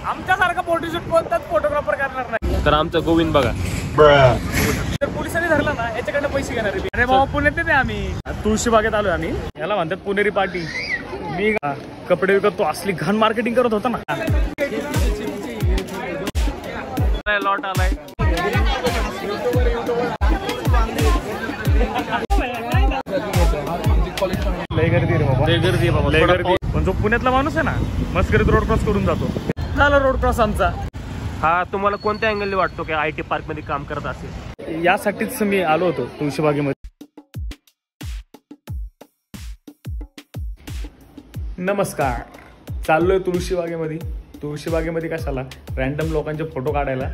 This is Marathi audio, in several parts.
आमच्यासारखा फोटोशूट कोणताच फोटोग्राफर करणार नाही. तर आमचा गोविंद बघा, तर पोलिसांनी धरलं ना याच्याकडनं पैसे घेणार आहे. अरे बाबा पुण्यात येते आम्ही, तुळशीबागेत आलोय आम्ही. याला म्हणतात पुणेरी पार्टी. मी कपडे विकत तो असली घाण मार्केटिंग करत होता ना. लॉट आलाय. लय गर्दी रे बाबा, लय गर्दी बाबा, लय गर्दी. पण जो पुण्यातला माणूस आहे ना मस्करीत रोड क्रॉस करून जातो. झाला रोड क्रॉस आमचा. हा तुम्हाला कोणत्या अँगलने वाटतो की IT पार्क मध्ये काम करत असेल? यासाठीच मी आलो होतो तुळशीबागेमध्ये. नमस्कार, चाललोय तुळशीबागेमध्ये. तुळशीबागेमध्ये कशाला? रॅन्डम लोकांचे फोटो काढायला.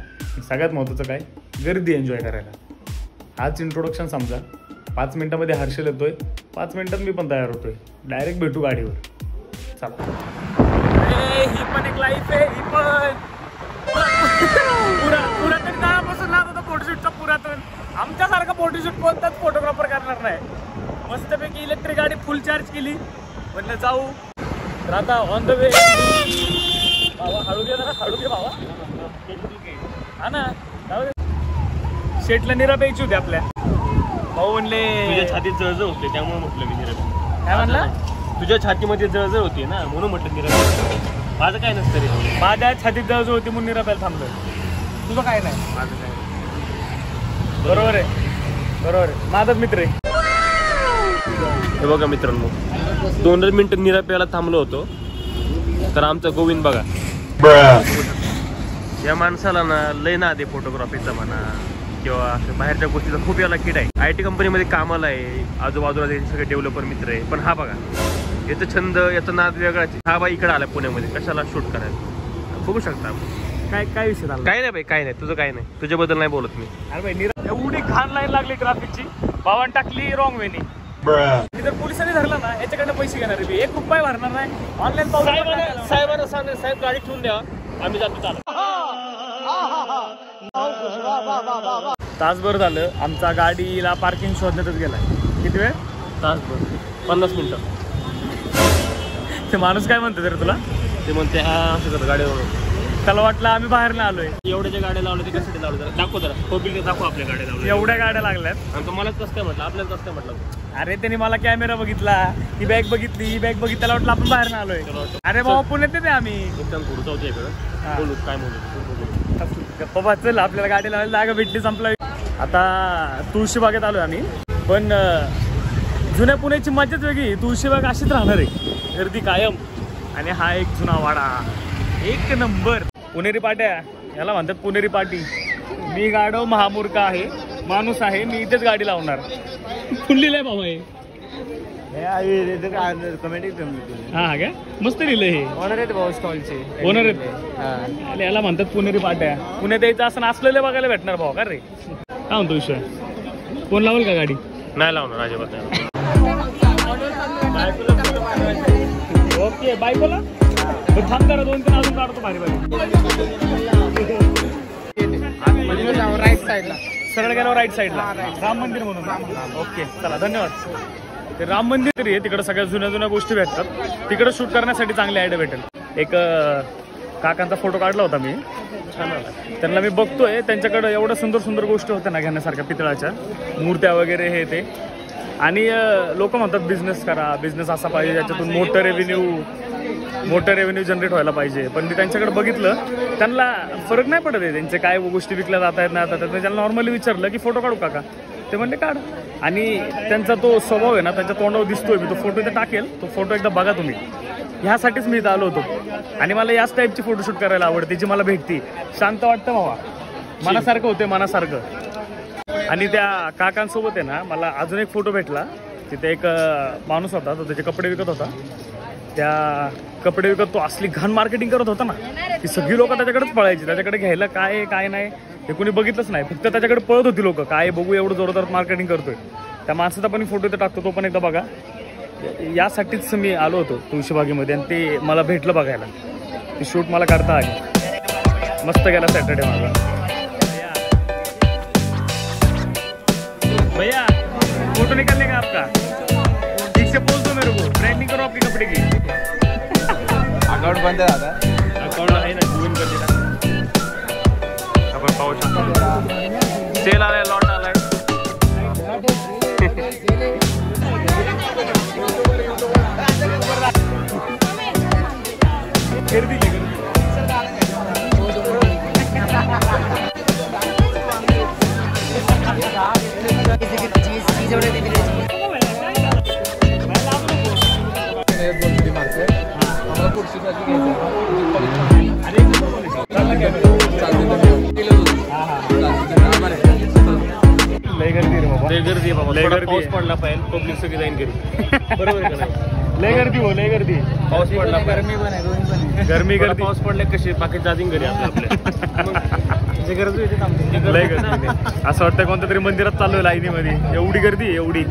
सगळ्यात महत्त्वाचं काय, गर्दी एन्जॉय करायला. हाच इंट्रोडक्शन समजा. 5 मिनिटामध्ये हर्षल येतोय, 5 मिनिटात मी पण तयार होतोय. डायरेक्ट भेटू गाडीवर. चला. ही पण एक लाईफ आहे. ही पण पुरातन काळापासून लागत होता फोटोशूटचा. पुरातन आमच्यासारखा फोटोशूट कोणताच फोटोग्राफर करणार नाही. मस्तपैकी इलेक्ट्रिक गाडी फुल चार्ज केली, म्हणलं जाऊ. तर आता ऑन द वे. बाबा हळू घे जरा, हळू घे बाबा. हा ना, शेटला निरा प्यायची होती आपल्या. भाऊ म्हणले तुझ्या छातीत जळजळ होते त्यामुळे म्हटलं मी निरा. काय म्हणला? तुझ्या छातीमध्ये जळजळ होती ना म्हणून म्हटलं निरा. माझं काय नसतं रे, माझ्या छातीत जळजळ होती म्हणून निरा प्यायला थांबलोय. तुझं काय नाही? माझं काय. बरोबर आहे, बरोबर आहे. माझाच मित्र आहे. हे बघा मित्रांनो, 2 मिनिटं निरा प्यायला थांबलो होतो. तर आमचा गोविंद बघा, या माणसाला ना लय ना दे फोटोग्राफीचा म्हणा किंवा बाहेरच्या गोष्टीचा खूप याला किड आहे. IT कंपनीमध्ये कामाला आहे, आजूबाजूला त्यांचे सगळे डेव्हलपर मित्र आहे. पण हा बघा, याचा छंद, याचा नाद वेगळाच. हा बाई इकडे आला पुण्यामध्ये कशाला शूट करायला. बघू शकता काय काय विषय झाला? काय नाही बाई, काय नाही. तुझं काय नाही, तुझ्याबद्दल नाही बोलत मी. अरे भाई निरा एवढी घाण लाईन लागली ट्रॅफिकची. बाबांनी टाकली रॉंग वेनी. जर पोलिसांनी धरलं ना याच्याकडनं पैसे घेणार आहे. 1 रुपया भरणार नाही. ऑनलाईन साहेबांना सांग, साहेब गाडी ठेवून द्या, आम्ही जातो. चालू तासभर झालं आमचा गाडीला पार्किंग शोधण्यातच गेलाय. किती वेळ? तासभर, 50 मिनिटं. ते माणूस काय म्हणतो रे तुला? ते म्हणते हा असं गाडीवर. त्याला वाटलं आम्ही बाहेर ना आलोय. एवढ्या ज्या गाड्या लावल्या ते कशासाठी लावलं जरा दाखव, जरा फोटो दाखव आपल्या गाड्या लावल्या. एवढ्या गाड्या लागल्यात आणि तुम्हाला कसं काय म्हटलं, आपल्याला कसं काय म्हटलं? अरे त्यांनी मला कॅमेरा बघितला, ही बॅग बघितली, ही बॅग बघितली, त्याला वाटलं आपण बाहेर ना आलोय. अरे बाबा पुण्यात येते आम्ही. एकदम पुढचं होतं इकडं. बोलू काय बोलू बाबा चल, आपल्याला गाडी लावायला जागा भेटली, संपला. आता तुळशीबागेत आलोय आम्ही. पण जुन्या पुण्याची मजाच वेगळी. तुळशीबाग अशीच राहणार आहे, गर्दी कायम. आणि हा एक जुना वाडा, एक नंबर. पुणेरी पाट्या याला म्हणतात, पुणेरी पार्टी. मी गाडव महामूर्ख आहे, माणूस आहे, मी इथेच गाडी लावणार. खुल्लीला आहे बाबा हे. हा काय मस्त लिहिलं हे. ओनर आहेत भाऊ स्टॉलचे. ओनर आहेत. याला म्हणतात पुणेरी पाट्या. पुण्यात यायचं असं असलेलं बघायला भेटणार भाऊ का रे. काय म्हणतो विषय? कोण लावेल का गाडी? नाही लावणार अजिबात नाही. ओके बायकोला थांब करा, 2-3 अजून काढतो भारी भारी. राईट साईडला सरळ गेल्यावर राईट साईडला राम मंदिर म्हणून. ओके चला, धन्यवाद. ते राम मंदिर तरी आहे तिकडे, सगळ्या जुन्या जुन्या गोष्टी भेटतात. तिकडे शूट करण्यासाठी चांगली आयडिया भेटेल. एक काकांचा फोटो काढला होता मी, छान होता. त्यांना मी बघतोय, त्यांच्याकडे एवढ्या सुंदर सुंदर गोष्टी होत्या ना घेण्यासारख्या, पितळाच्या मूर्त्या वगैरे हे ते. आणि लोक म्हणतात बिझनेस करा, बिझनेस असा पाहिजे ज्याच्यातून मोठं रेव्हेन्यू जनरेट व्हायला पाहिजे. पण मी त्यांच्याकडे बघितलं, त्यांना फरक नाही पडत आहे त्यांचे काय गोष्टी विकल्या जात आहेत ना. आता त्यांना नॉर्मली विचारलं की फोटो काढू काका, ते म्हणले काढ. आणि त्यांचा तो स्वभाव आहे ना, त्यांच्या तोंडावर दिसतोय. मी तो फोटो इथे टाकेल, तो फोटो एकदा बघा तुम्ही. ह्यासाठीच मी इथं आलो होतो. आणि मला याच टाईपची फोटोशूट करायला आवडते, जी मला भेटती. शांत वाटतं बाबा, मनासारखं होते, मनासारखं. आणि त्या काकांसोबत आहे ना मला अजून एक फोटो भेटला. तिथे एक माणूस होता, तो त्याचे कपडे विकत होता. त्या कपडे विकत तो असली घाण मार्केटिंग करत होता ना, की सगळी लोक त्याच्याकडेच पळायची. त्याच्याकडे घ्यायला काय काय नाही हे कोणी बघितलंच नाही, फक्त त्याच्याकडे पळत होती लोक. काय बघू एवढं जोरदार मार्केटिंग करतोय. त्या माणसाचा पण फोटो इथे टाकतो, तो पण एकदा बघा. यासाठीच मी आलो होतो तुळशीबागेमध्ये. आणि ते मला भेटलं बघायला. ती शूट मला करता आली. मस्त गेला सॅटर्डे माझा. भैया फोटो निकालने का आपका? ठीक से पोज दो मेरे को, ब्रांडिंग करो आपके कपड़े की. अकाउंट बंद है दादा. अकाउंट आहे ना, लय गर्दी रे बाबा, लय गर्दी आहे बाबा. लय थोडा गर्दी पाऊस आहे. पडला पाहिजे, पब्लिक सगळी जाईन घरी. बरोबर आहे का नाही? लय गर्दी हो, लय गर्दी. पाऊस पडला पाहिजे. गरमी पण आहे, दोन्ही पण आहे. गरमी थोडा गर्दी. पाऊस पडले कशी बाकी जातीन घरी आपल्या. जे गरज होती थांबते. लय गर्दी. असं वाटतं कोणत्या तरी मंदिरात चाललोय लाईनीमध्ये. एवढी गर्दी आहे, एवढी.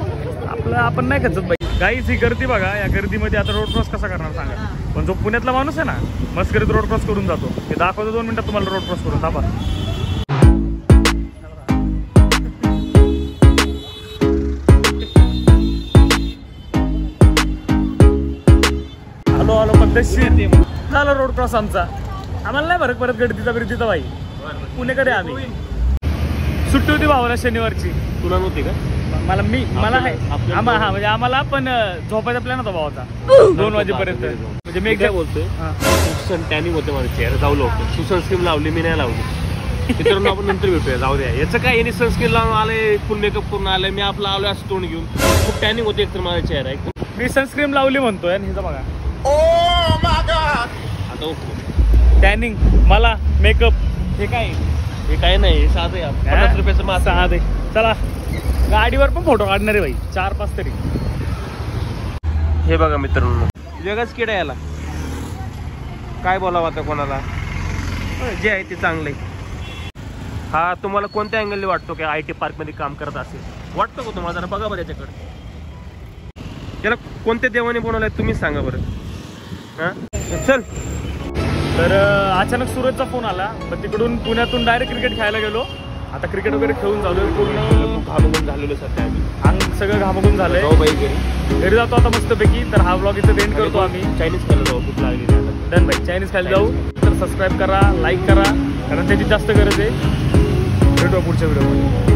आपण नाही खचत बाई. काहीच ही गर्दी बघा. या गर्दीमध्ये आता रोड क्रॉस कसा करणार सांगा. पण जो पुण्यातला माणूस आहे ना, मस्करीत रोड क्रॉस करून जातो. हे दाखवतो 2 मिनिटात तुम्हाला रोड क्रॉस करून. थांबा. आलो पद्धतशीर झाला रोड क्रॉस आमचा. आम्हाला नाही फरक परत गर्दीचा बाई. पुणेकडे आम्ही. सुट्टी होती भावाला शनिवारची. तुला नव्हती का? मला आहे आपल्याला हा म्हणजे आम्हाला पण झोपायचा प्लॅन होता भावाचा 2 वाजेपर्यंत. म्हणजे मी काय बोलतोय, सुसन टॅनिंग होते माझ्या चेहरा. जाऊ लवकर. तू सनस्क्रीन लावली, मी नाही लावली. मित्रांनो आपण नंतर भेटूया. जाऊ द्या. याचं काय, यांनी सनस्क्रीन लावून आले, फुल मेकअप करून आले. मी आपला आलोय असं तोंड घेऊन. खूप टॅनिंग होते एकतर माझा चेहरा एकदम. मी सनस्क्रीन लावली म्हणतोय आणि हिचं बघा आता ओके. टॅनिंग मला मेकअप हे काय हे काय नाही, हे साधं आहे. 50 रुपयाचं मास. साधे. चला गाडीवर पण फोटो काढणार आहे बाई 4-5 तरी. हे बघा मित्रांनो, जगाच किडा याला. काय बोलावं आता कोणाला. जे आहे ते चांगलं आहे. हा तुम्हाला कोणत्या अँगलने वाटतो की IT पार्कमध्ये काम करत असेल? वाटतो का तुम्हाला? जरा बघा बरं याच्याकडे. याला कोणत्या देवाने बनवलंय तुम्हीच सांगा बरं. हां चल. तर अचानक सूरजचा फोन आला. पण तिकडून पुण्यातून डायरेक्ट क्रिकेट खेळायला गेलो. आता क्रिकेट वगैरे खेळून झालोय. पूर्ण घालून झालेलं सध्या आम्ही. अंग सगळं घामगून झालंय. जाऊ बाई घरी जातो आता मस्तपैकी. तर हा ब्लॉग इथं एंड करतो आम्ही. चायनीज खायला जाऊ, भूक लागली नाही आता. डन बाई. चायनीज खायला जाऊ. तर सबस्क्राईब करा, लाईक करा, कारण त्याची जास्त गरज आहे. भेटू पुढच्या व्हिडिओमध्ये.